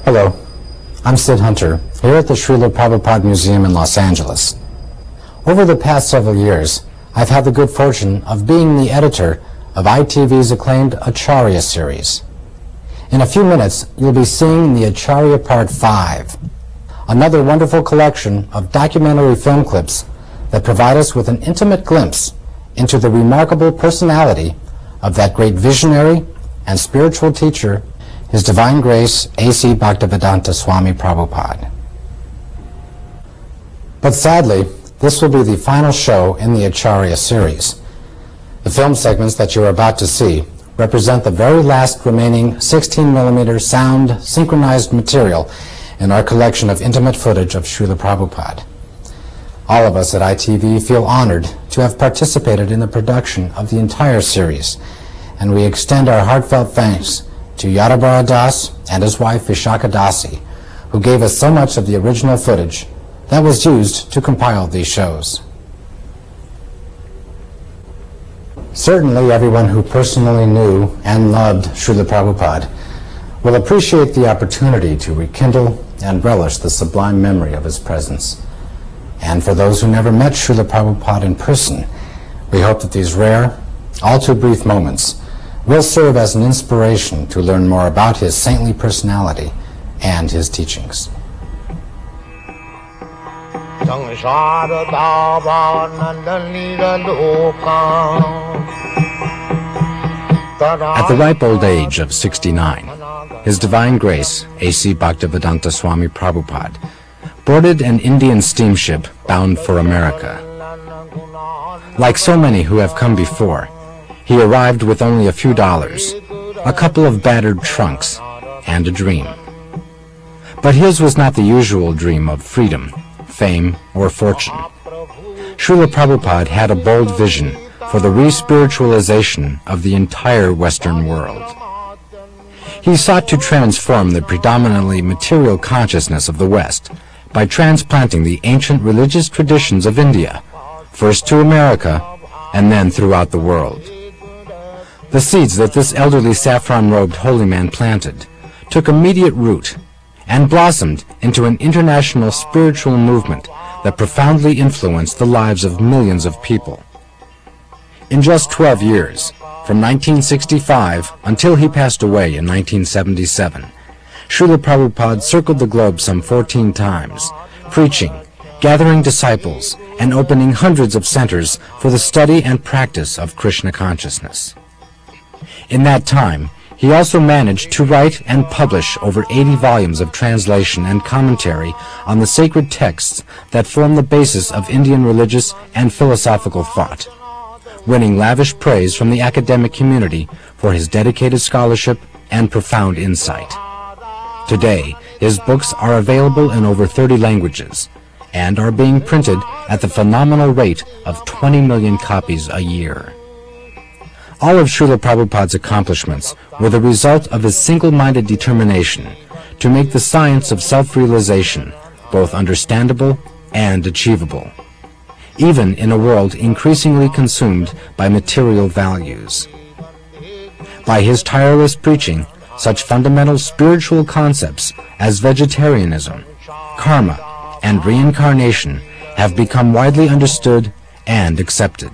Hello, I'm Sid Hunter, here at the Srila Prabhupada Museum in Los Angeles. Over the past several years, I've had the good fortune of being the editor of ITV's acclaimed Acharya series. In a few minutes, you'll be seeing the Acharya Part 5, another wonderful collection of documentary film clips that provide us with an intimate glimpse into the remarkable personality of that great visionary and spiritual teacher, His Divine Grace A.C. Bhaktivedanta Swami Prabhupada. But sadly, this will be the final show in the Acharya series. The film segments that you are about to see represent the very last remaining 16mm sound synchronized material in our collection of intimate footage of Srila Prabhupada. All of us at ITV feel honored to have participated in the production of the entire series, and we extend our heartfelt thanks to Yadabara Das and his wife Vishaka Dasi, who gave us so much of the original footage that was used to compile these shows. Certainly everyone who personally knew and loved Srila Prabhupada will appreciate the opportunity to rekindle and relish the sublime memory of his presence. And for those who never met Srila Prabhupada in person, we hope that these rare, all too brief moments will serve as an inspiration to learn more about his saintly personality and his teachings. At the ripe old age of 69, His Divine Grace A.C. Bhaktivedanta Swami Prabhupada boarded an Indian steamship bound for America. Like so many who have come before, he arrived with only a few dollars, a couple of battered trunks, and a dream. But his was not the usual dream of freedom, fame, or fortune. Srila Prabhupada had a bold vision for the re-spiritualization of the entire Western world. He sought to transform the predominantly material consciousness of the West by transplanting the ancient religious traditions of India, first to America and then throughout the world. The seeds that this elderly saffron-robed holy man planted took immediate root and blossomed into an international spiritual movement that profoundly influenced the lives of millions of people. In just 12 years, from 1965 until he passed away in 1977, Srila Prabhupada circled the globe some 14 times, preaching, gathering disciples, and opening hundreds of centers for the study and practice of Krishna consciousness. In that time, he also managed to write and publish over 80 volumes of translation and commentary on the sacred texts that form the basis of Indian religious and philosophical thought, winning lavish praise from the academic community for his dedicated scholarship and profound insight. Today, his books are available in over 30 languages and are being printed at the phenomenal rate of 20 million copies a year. All of Srila Prabhupada's accomplishments were the result of his single-minded determination to make the science of self-realization both understandable and achievable, even in a world increasingly consumed by material values. By his tireless preaching, such fundamental spiritual concepts as vegetarianism, karma, and reincarnation have become widely understood and accepted.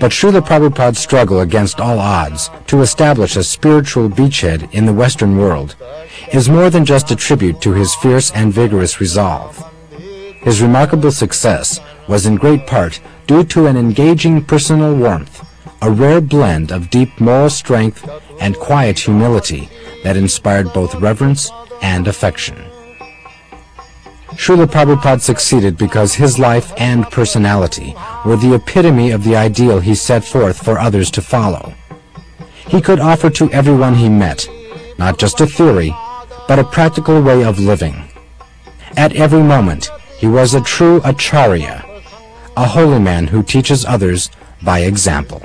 But Srila Prabhupada's struggle against all odds to establish a spiritual beachhead in the Western world is more than just a tribute to his fierce and vigorous resolve. His remarkable success was in great part due to an engaging personal warmth, a rare blend of deep moral strength and quiet humility that inspired both reverence and affection. Srila Prabhupada succeeded because his life and personality were the epitome of the ideal he set forth for others to follow. He could offer to everyone he met, not just a theory, but a practical way of living. At every moment, he was a true Acharya, a holy man who teaches others by example.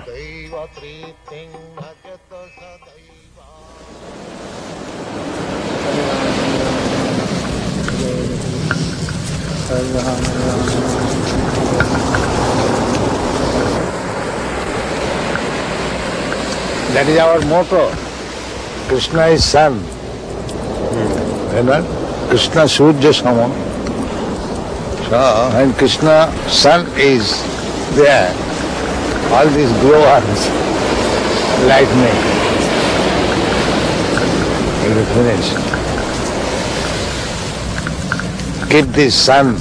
That is our motto. Krishna is Son. When Krishna Surya Sama. So when Krishna sun is there, all these glow-worms, lightning, will be finished. Keep this sun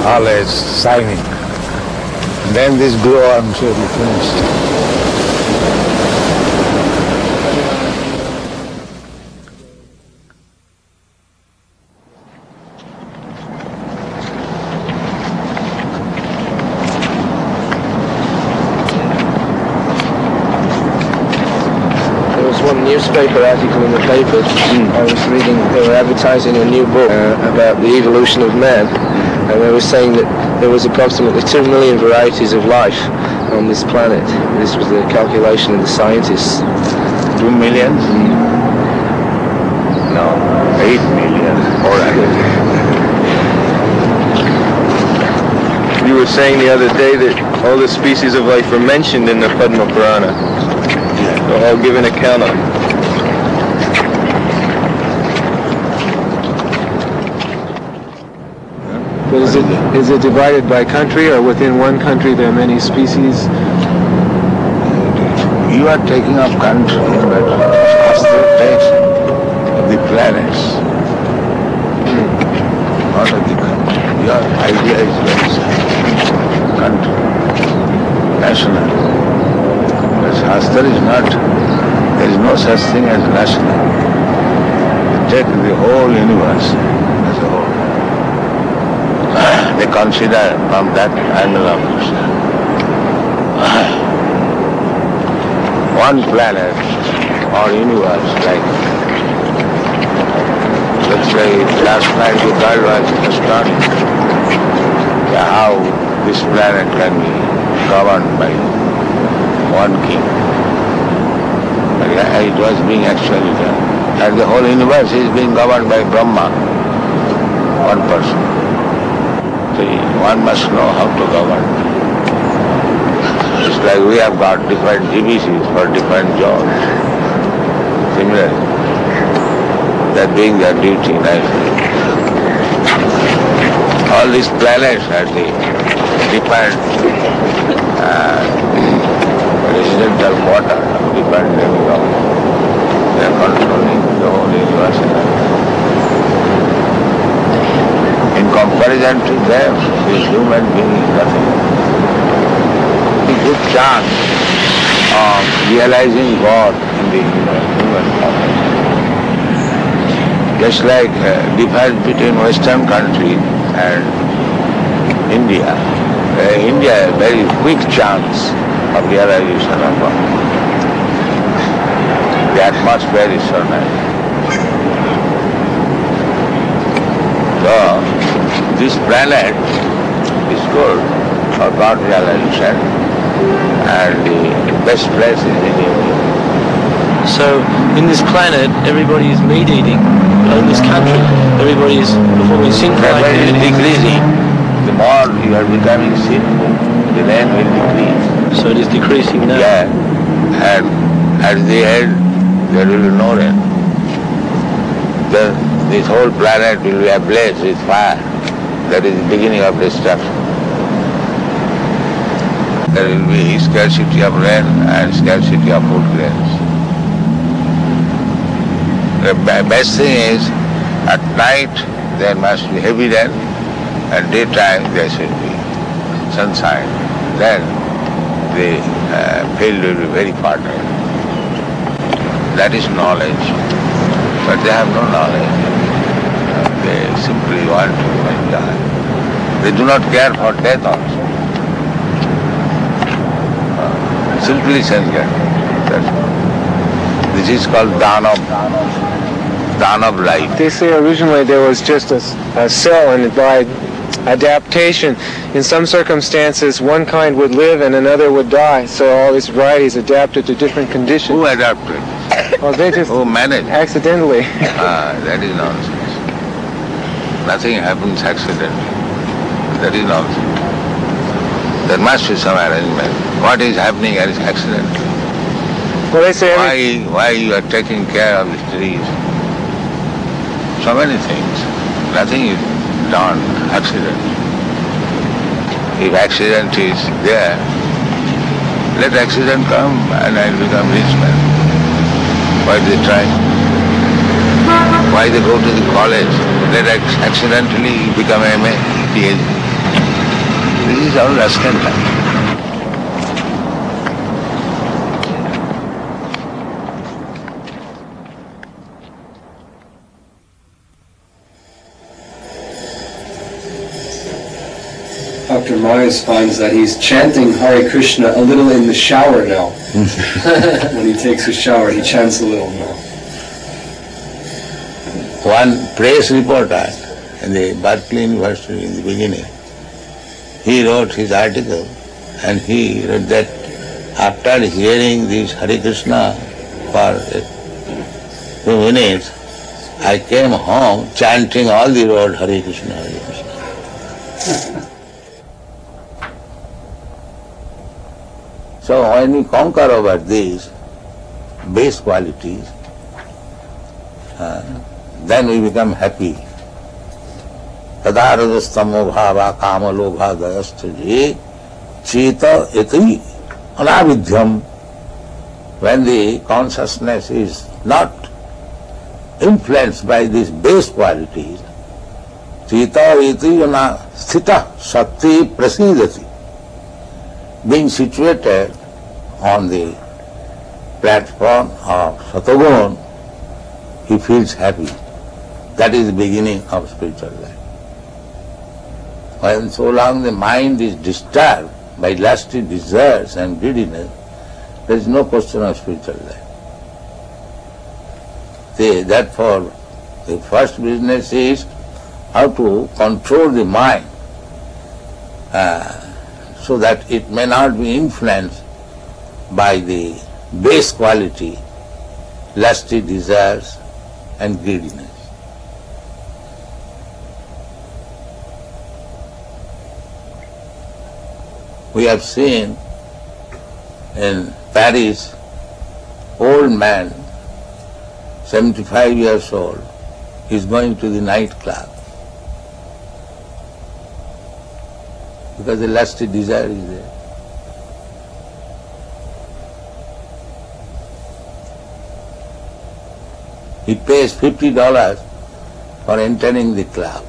always shining. Then this glow-worms will be finished. Newspaper article in the paper. I was reading, they were advertising a new book about the evolution of man, and they were saying that there was approximately 2 million varieties of life on this planet. This was the calculation of the scientists. 2 million? No, 8 million. All right. You were saying the other day that all the species of life were mentioned in the Padma Purana. They're all given account of. But is it divided by country, or within one country there are many species? You are taking up country, but takes the planets, not of the country. Your idea is very simple. Country, national. But Shastra is not, there is no such thing as national. You take the whole universe as a whole. They consider from that angle of view. One planet or universe, like, let's say last night the girl was astonished how this planet can be governed by one king. But it was being actually done. And the whole universe is being governed by Brahma, one person. So one must know how to govern. It's like we have got different GBCs for different jobs. Similarly, they're doing their duty nicely. All these planets are the different residential quarter of different demographics. They are controlling the whole universe. In comparison to them, this human being is nothing. A good chance of realizing God in the human body. Just like difference between Western countries and India. India has a very quick chance of realization of God. The atmosphere is so nice. So, this planet is good for God realization, and the best place is in India. So, in this planet, everybody is meat eating. In this country, everybody is performing sinful activities. It is decreasing. The more you are becoming sinful, the rain will decrease. So it is decreasing now. Yeah, and at the end, there will be no rain. This whole planet will be ablaze with fire. That is the beginning of destruction. There will be scarcity of rain and scarcity of food grains. The best thing is, at night there must be heavy rain, and daytime there should be sunshine. Then the field will be very fertile. That is knowledge. But they have no knowledge. They simply want to enjoy. They do not care for death also. Simply sensual. This is called dana of life. They say originally there was just a cell, and by adaptation, in some circumstances one kind would live and another would die. So all these varieties adapted to different conditions. Who adapted? Well, they just managed? Accidentally. That is nonsense. Nothing happens accidentally. That is nonsense. There must be some arrangement. What is happening is accidentally. Well, they say why you are taking care of the trees? so many things. Nothing is done accident. If accident is there, let accident come and I'll become rich man. Why they try? Why they go to the college? Let accidentally become MA, PhD. This is all rascal time. Dr. Myers finds that he's chanting Hare Krishna a little in the shower now. When he takes a shower, he chants a little now. One press reporter in the Berkeley University in the beginning, he wrote his article and he wrote that after hearing this Hare Krishna for a few minutes, I came home chanting all the road Hare Krishna, Hare Krishna. So when we conquer over these base qualities, then we become happy. Tada rajastamo bhava kama lobha gayasthaji cheta iti anavidyam. When the consciousness is not influenced by these base qualities, cheta iti sthita shakti prasidati. Being situated on the platform of Satagun, he feels happy. That is the beginning of spiritual life. When so long the mind is disturbed by lusty desires and greediness, there is no question of spiritual life. Therefore, the first business is how to control the mind so that it may not be influenced by the base quality, lusty desires and greediness. We have seen in Paris, old man, 75 years old, is going to the nightclub because the lusty desire is there. He pays $50 for entering the club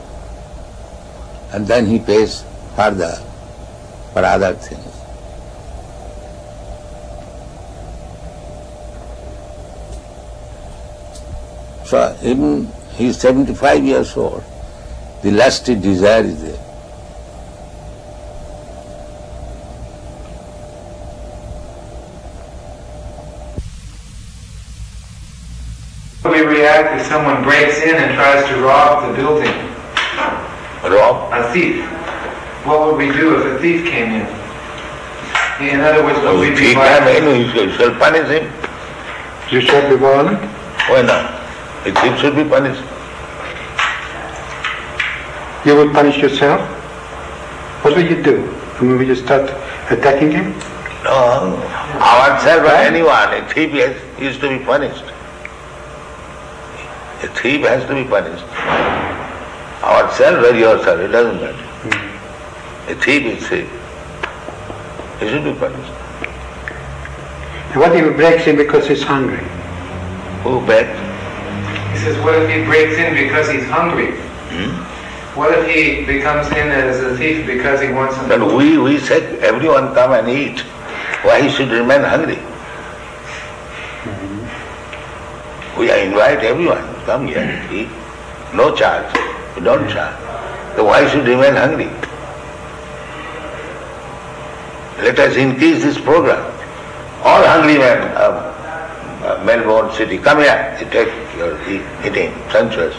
and then he pays further for other things. So even he is 75 years old, the lusty desire is there. How do we react if someone breaks in and tries to rob the building? Rob? A thief. What would we do if a thief came in? In other words, would we be violent? You shall punish him. You shall be violent? Why not? A thief should be punished. You will punish yourself? What will you do? Will you start attacking him? No, ourselves or anyone, a thief is to be punished. A thief has to be punished. Ourselves or yourself, it doesn't matter. A thief is thief. He should be punished. And what if he breaks in because he's hungry? Who begs? He says, what if he breaks in because he's hungry? What if he becomes in as a thief because he wants something? But we said everyone come and eat. Why he should remain hungry? We invite everyone, come here, eat. No charge. We don't charge. So why should remain hungry? Let us increase this program. All hungry men of Melbourne city, come here, you take your eating, sumptuous.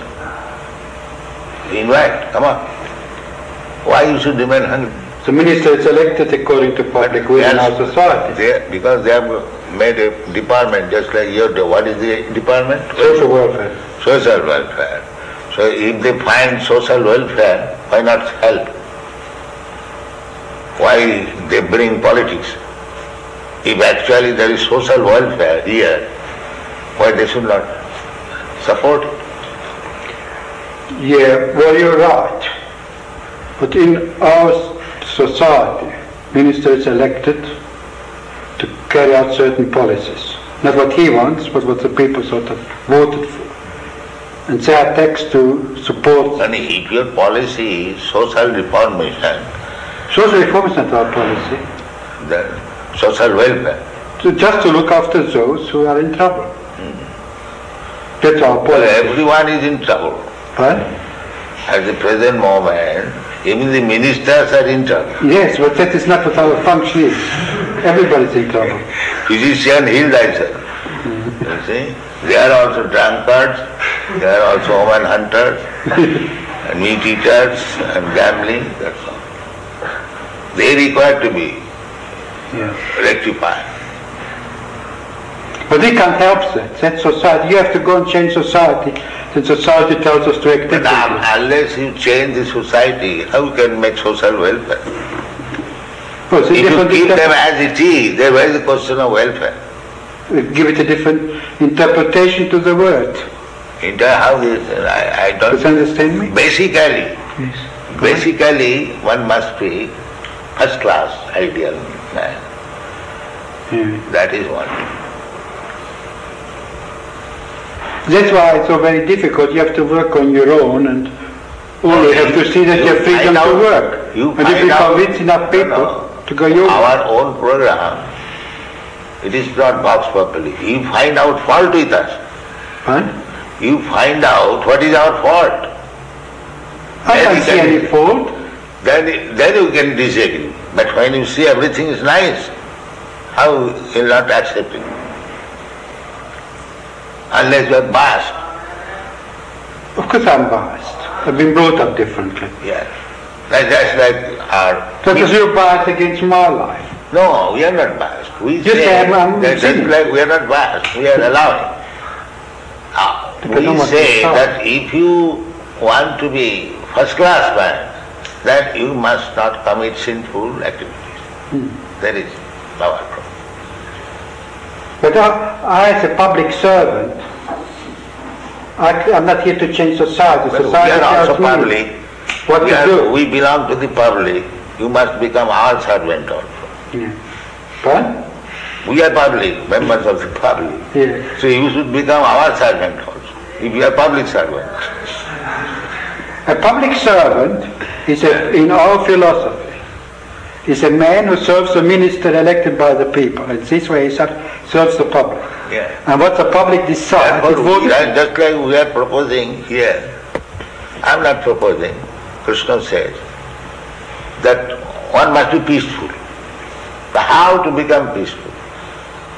We invite, come on. Why you should remain hungry? The minister is elected according to public will in our society. Because they have made a department just like your, what is the department? Social welfare. Social welfare. So if they find social welfare, why not help? Why they bring politics? If actually there is social welfare here, why they should not support it? Yeah, well, you're right. But in our society, minister is elected to carry out certain policies. Not what he wants, but what the people sort of voted for. And they are taxed to support. And if your policy is social reformation, social reform is not our policy. The social welfare. So just to look after those who are in trouble. That's our policy. Well, everyone is in trouble. What? At the present moment, even the ministers are in trouble. Yes, but that is not what our function is. Everybody is in trouble. Physician, heal thyself. You see? They are also drunkards, they are also woman hunters, and meat eaters, and gambling, that's all. They require to be rectified. But we can't help that. That's society. You have to go and change society. Then society tells us to act differently. But unless you change the society, how can you make social welfare? Well, if you keep them as it is, then where is the question of welfare? Give it a different interpretation to the word. How this? I don't understand me? Basically, one must be first class ideal man. That is one. That's why it's so very difficult. You have to work on your own, and only have to see that you have freedom to work. And if you convince enough people to go your our own program, it is not box properly. You find out fault with us. Huh? You find out what is our fault. I can't see any fault. Then you can disagree. But when you see everything is nice, how you will not accept it? Unless you are biased. Of course I'm biased. I've been brought up differently. Yes. That's like our... Because you're biased against my life. No, we are not biased. We Just say that just like we are not biased, we are allowing. We say that if you want to be first class man, then you must not commit sinful activities. That is our problem. But I as a public servant, I'm not here to change society. Well, Society we are also tells me public. what to do. We belong to the public. You must become our servant also. What? We are public, members of the public. Yeah. So you should become our servant also, if you are public servant. A public servant is, in our philosophy, is a man who serves a minister elected by the people. And this way he serves the public. Yeah. And what the public decides is voted. Just like we are proposing here, I am not proposing. Krishna says that one must be peaceful. How to become peaceful?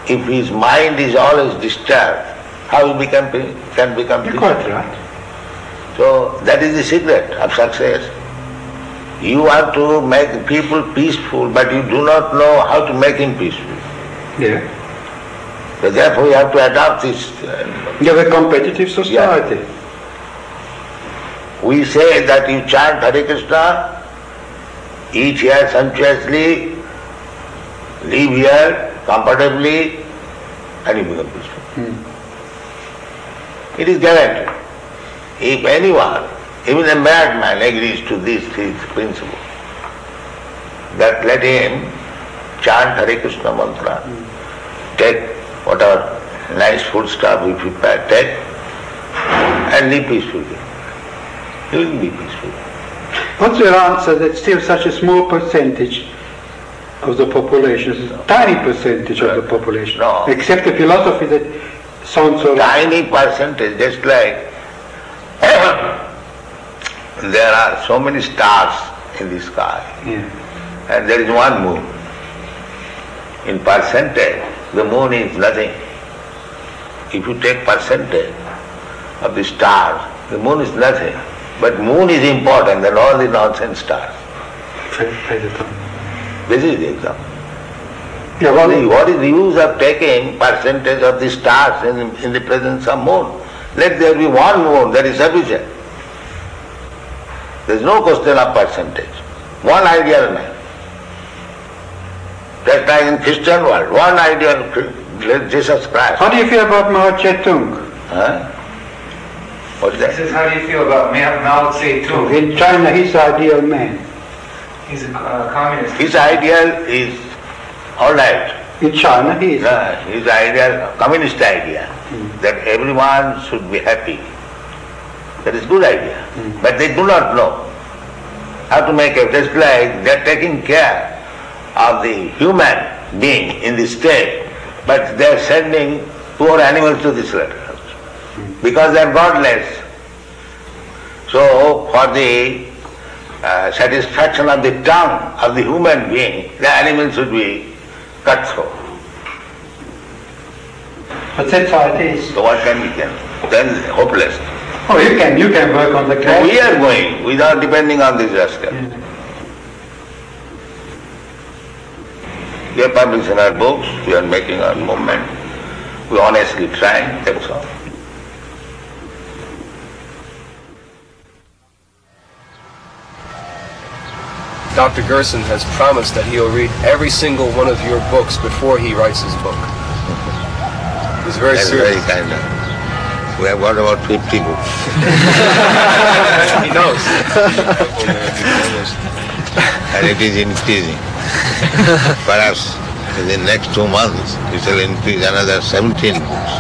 If his mind is always disturbed, how he can become peaceful? You're quite right. So that is the secret of success. You want to make people peaceful, but you do not know how to make him peaceful. Yeah. So therefore you have to adopt this. You have a competitive society. Yeah. We say that you chant Hare Krishna, eat here sumptuously, live here comfortably, and you become peaceful. It is guaranteed. If anyone, even a madman, agrees to this principle, that let him chant Hare Krishna mantra, take whatever nice food stuff we prepare, take, and live peacefully. He will be peaceful. What's your answer that still such a small percentage of the population, a tiny percentage of the population, accept a philosophy that sounds so tiny percentage, just like there are so many stars in the sky, and there is one moon. In percentage, the moon is nothing. If you take percentage of the stars, the moon is nothing. But moon is important than all the nonsense stars. This is the example. Yeah, what is the use of taking percentage of the stars in the presence of moon? Let there be one moon, that is sufficient. There is no question of percentage. One ideal man. Just like in Christian world, one ideal Jesus Christ. How do you feel about Mao Zedong? Huh? What is that? He says, how do you feel about Mao Zedong? In China, he's the ideal man. He's a communist. His ideal is all right. In China, he is. His ideal, communist idea, that everyone should be happy. That is good idea. But they do not know how to make it. Just like they are taking care of the human being in this state, but they are sending poor animals to this slaughterhouse because they are godless. So for the satisfaction of the tongue of the human being, the animal should be cut through. But that's how it is. So what can we do? Then hopeless. Oh, you can work on the So we are going without depending on this rascal. We are publishing our books, we are making our movement, we honestly try, that's all. Dr. Gerson has promised that he'll read every single one of your books before he writes his book. He's very That's serious. very kind of. We have got about 50 books. He knows. And it is increasing. Perhaps in the next 2 months it will increase another 17 books.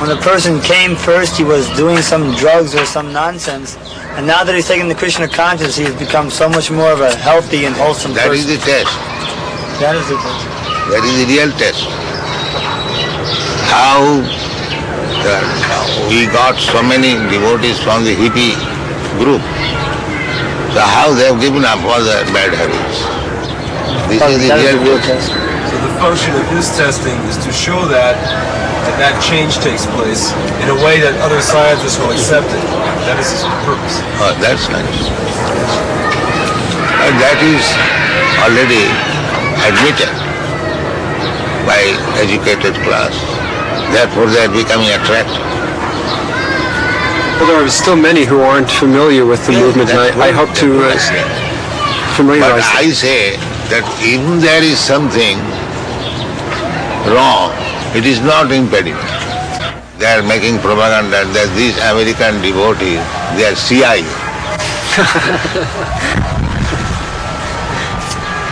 When a person came first, he was doing some drugs or some nonsense, and now that he's taken the Krishna consciousness, he has become so much more of a healthy and wholesome That is person. the test. That is the test. That is the real test. How we got so many devotees from the hippie group. So how they have given up all their bad habits. This is the real test. So the function of his testing is to show that change takes place in a way that other scientists will accept it. That is his purpose. Oh, that's nice. And that is already admitted by educated class. Therefore they are becoming attractive. Well, there are still many who aren't familiar with the movement, and I hope to familiarize But them. I say that even there is something wrong, it is not impediment. They are making propaganda that these American devotees, they are CIA.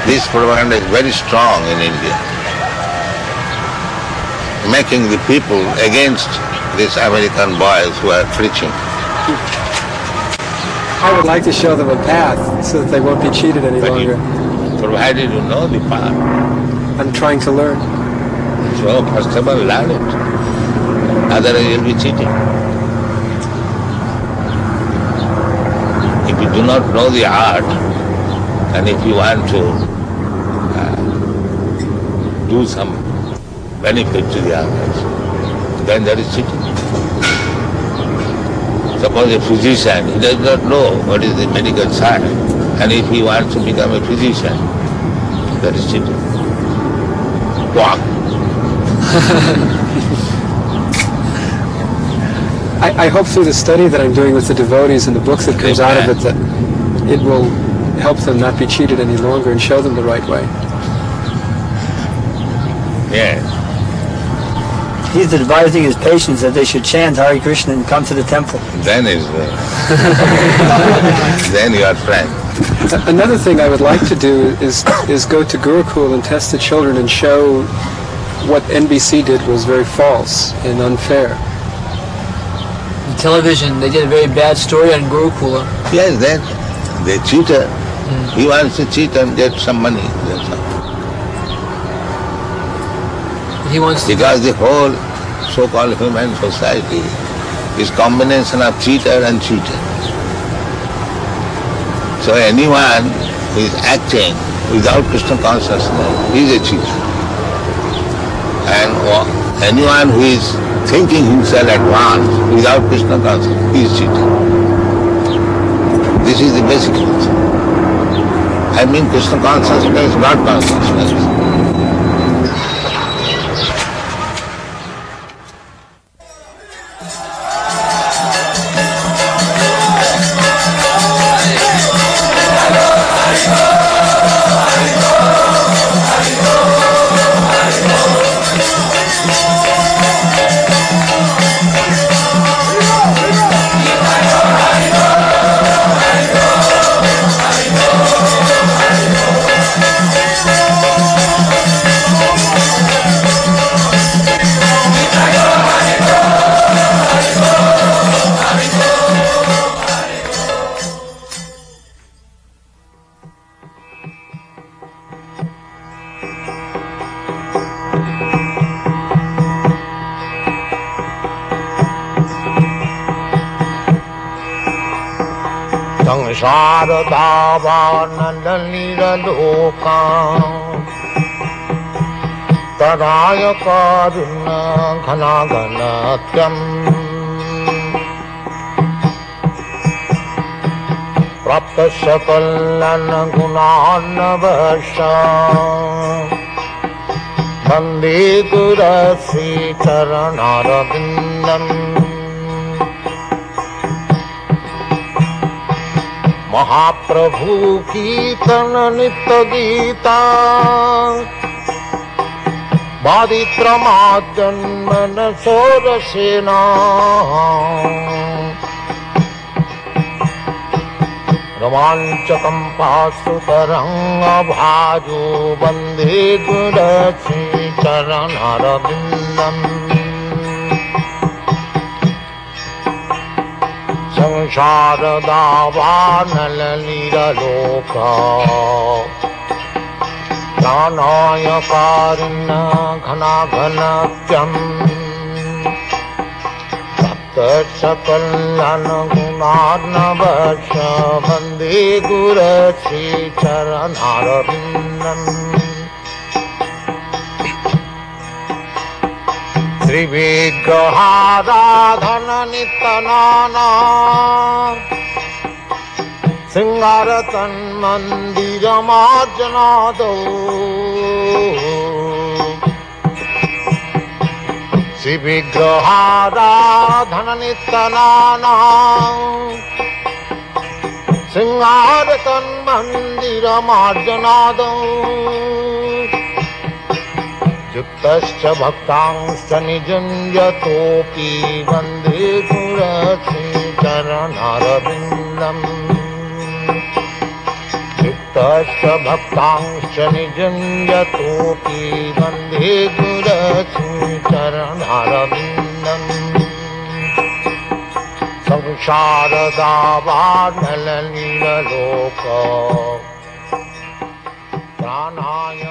This propaganda is very strong in India, making the people against these American boys who are preaching. I would like to show them a path so that they won't be cheated any But longer. provided you know the path. I'm trying to learn. So first of all, learn it. Otherwise you'll be cheating. If you do not know the art, and if you want to do some benefit to the others, then that is cheating. Suppose a physician, he does not know what is the medical science, and if he wants to become a physician, that is cheating. Walk. I hope through the study that I'm doing with the devotees and the books that comes out of it that it will help them not be cheated any longer and show them the right way. Yes. He's advising his patients that they should chant Hare Krishna and come to the temple. Then is then you are frank. Another thing I would like to do is go to Gurukul and test the children and show what NBC did was very false and unfair. On television, they did a very bad story on Gurukula. Yes, then they cheated. He wants to cheat and get some money. That's all. He wants to. Because the whole so-called human society is combination of cheater and cheated. So anyone who is acting without Krishna consciousness is a cheater. And anyone who is thinking himself advanced without Krishna consciousness is cheater. This is the basic concept. I mean Krishna consciousness, not consciousness. संसारदावानलनिरलोकान् तदाय कारुण्य घनाघनत्यम् प्राप्त सकलन गुणान्नवशा वन्दे गुरश्री चरणारविन्दम् महाप्रभु कीर्तन नित्य गीता बादित्रमाद्यन्मन सोरसेना रोमाञ्चकम्पासु तरङ्गभाजो वन्दे गुरश्री चरणारविन्दम् संसारदावानलनिरलोका प्राणाय कारुण्य घनाघनत्यम् सकलन गुणार्णवश वन्दे गुरश्री चरणारविन्दम् श्रीविग्रहाराधन नित्यनाना सिंगारतन्मन्दिरमार्जनादौ श्रीविग्रहाराधन नित्यनाना सिंगारतन्मन्दिरमार्जनादौ युक्तश्च भक्तांश्च निजुञ्जतोऽपि वन्दे गुरश्री चरणारविन्दम् युक्तश्च भक्तांश्च निजुञ्जतोऽपि वन्दे गुरश्री चरणारविन्दम् संसारदावानलनिरलोका प्राणाय